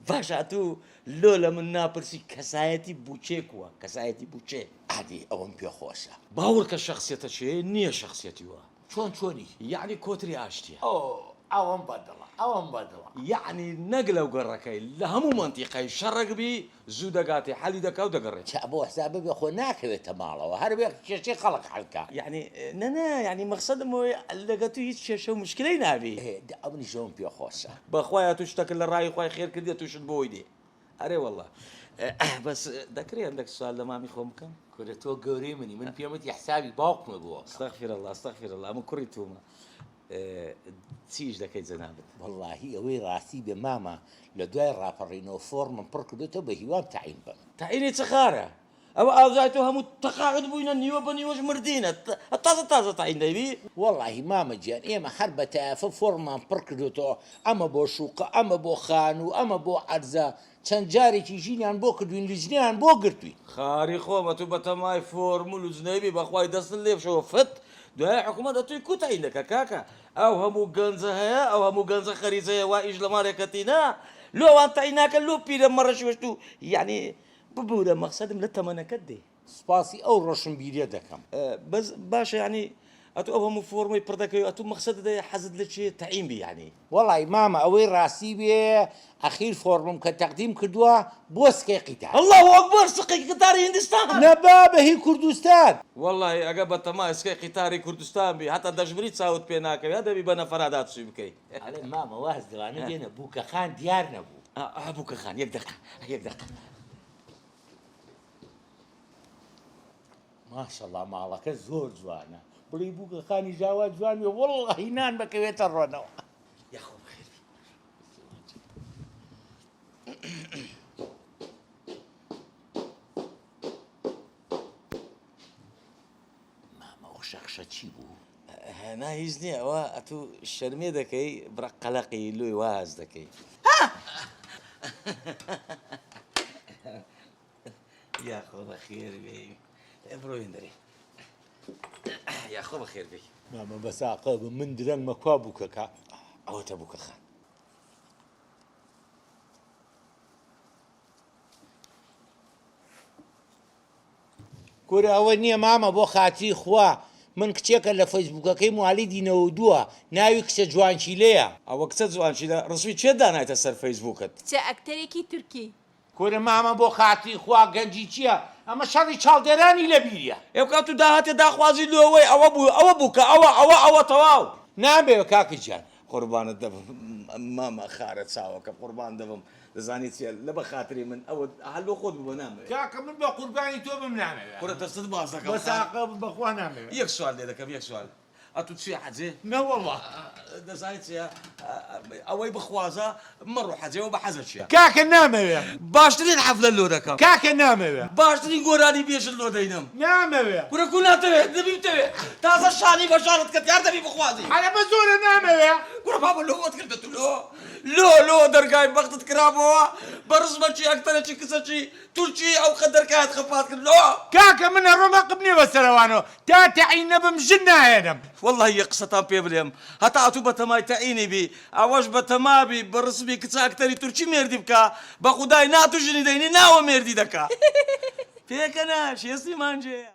باش هاتوو لۆ لە من ناپرسی کەسایەتی بووچێک وە کەسایەتی بووچێ عادی ئەوم پێ خۆشە. باوەڕ کە شخصیەتە چێ نییە شخصیەتی وە چۆنی؟ یعنی کۆتری ئاشتیە ئەوم بەدڵە ئەوم بەدڵە. یعنی نەک لەو گەڕەکەی لە هەموو منتیقەی شەڕەکبی زوو دەگاتێ حەلی دەکا و دەگەڕێت چا بۆ حساب بێ خۆ ناکەوێتە ماڵەوە هەروێ کێشەی خەڵک حەلکە. یعنی نەنا یعنی مەقسەدم ئەوەیە لەگە تو هیچ کێشە و مشکلەی نابی ئەو نیشەوەم پێ خۆشە. بەخوایە تو شتەکە لە ڕای خۆی خێر کردێت تووشت بۆی دێ ئەرێ وەڵڵا بەس دەکرێت هەندێک سوال لە مامی خۆم بکەم کورە تۆ گەورەی منی من پێمەتی حسابی باوکمە بووە. ئەستەغفیرەڵڵا ئەستەغفیرەڵڵا من کوڕی تومە چیش دەکەیت جەنابەت وەڵڵاهی ئەوەی ڕاستی بێ مامە لە دوای ڕاپەڕینەوە فۆرمم پڕ کردێتەوە بە هیوام تەعین بم. تەعینی چ خارە ئەوە ئاوزای تۆ هەموو تەقاعد بووینە نیوە بە نیوەش مردینە تازە تەعین دەبی وەڵڵاهی مامە گیان ئێمە هەر بە تایافە فۆرممان پڕ کردوێتەوە ئەمە بۆ شوقە ئەمە بۆ خان و ئەمە بۆ عەرزە چەند جارێکی ژینیان بۆ کردوین لیژنیان بۆ گرتوین. خاری خۆمە تو بە تەمای فۆرم و لوجنەبی بەخوای دەستن لێبشەوە فت دوای حکوومەت دەتووی کوتەعین دەکە کاکە ئەو هەموو گەنجە هەیە ئەو هەموو گەنجە خەریزەیە وا ئیش لە ماڵێکەتینا لۆوان تەعین ناکە لۆ پیرە مەڕەشوەشت و یعنی ببوورە مەقسەدم لە تەمەنەکەت دێ سپاسی ئەو ڕۆشنبیریە دەکەم. بەس باشە یعنی ئەتو ئەو هەموو فۆرمەی پڕ دەکەی ئەتو مەقسەدت دەیە حەزت لە چێ تەعین بی یعنی وەڵی مامە ئەوەی ڕاستی بێ ئەخیر فۆرمم کە تەقدیم کردووە بۆ سکەی قیتار. الله ئەکبەر سقی قیتاری هیندستان نەبا بەهی کوردستان. وەڵی ئەگە بە تەمای سکەی قیتاری کوردستان بی هەتا دەژبری چاوت پێ ناکەوێت دەبی بە نەفەرادات سوی بکەی. ئەڵێ مامە واز دڵانە دێنە بووکەخان دیار نەبوو. بووکەخان یەک دەقە ماشەڵڵا ماڵەکە زۆر جوانە بڵی بووکەخانی ژاوا جوانی وەڵڵاهی نان بکەوێتە ڕۆنەوە. یاخۆ بخێر مامە ئەو شەخشە چی بوو؟ نا هیچ نییە ئەوە ئەتوو شەرمێ دەکەی بڕە قەلەقی لۆی واز دەکەی یاخۆ بەخێر بێ بڕۆین دەرێ یاخۆ بەخێر بێ مامە بەساقە بە من درەنگمە کوا بووکەکە ئەوەتە بووکەخان کورە ئەوە نییە مامە بۆ خاتی خوا من کچێکە لە فەیسبووکەکەی موالی دینەوە دووە ناوی کچە جوانچیلەیە. ئەوە کچە جوانچیلە ڕسوی چێ دانایتە سەر فەیسبووکت کچە ئەکتەرێکی تورکی کورە مامە بۆ خاتی خوا گەنجی چییە ئەمە شەڕی چاڵدێرانی لە بیریە. ئێو کات و داهاتێ داخوازی لۆوەی ئەوە بووکە ئەوە تەواو نابێ کاکە گیان قوربانت دەبم مامە خارە چاوەکە قوربان دەبم دەزانی چیە لە بە خاتری من ئەوە هەلۆ خۆت بوو نامەوێت کاکە من بە قوربانی تۆ بم نامەوێت کوڕە دەستت باز دەکەم بەساقە بەخوا نامەوێت. یەک سوال لێ دەکەم یەک سوال ئەتو چی حەجێ نەوەڵڵا دەزانی چیە ئەوەی بخوازە مەڕۆ حەجێەوە بە حەزە چیە کاکە نامەوێت باشترین حەفلە لۆ دەکەم کاکە نامەوێت باشترین گۆرانی بێژن لۆ دەینم نامەوێت کوڕە کو ناتەوێت دەبی بتەوێت تازە شانی بەشارت کە دیار دەبی بخوازی حەلە بە زۆرە نامەوێت. کوڕە بابە لۆوەت کردێت لۆ دەرگای بەختت کرابەوە بە ڕزمەچی ئەکتەرێکی کچەچی تورکی ئەو قە دەرکایت خەپات کرد لۆ کاکە منە ڕۆمە قبنێوە سەرەوانەوە تا تەعین نەبم ژن ناهێنم. والله یە قسەتان پێ بڵێم هەتا ئەتوو بە تەمای تەعینی بی ئەوەش بە تەمابی بە ڕسمی کچە ئەکتەری تورکی مێردی بکە بە خودای ناتوژنی دەینی ناوە مێردی دەکا پێکەنە شێستی مانجەیە.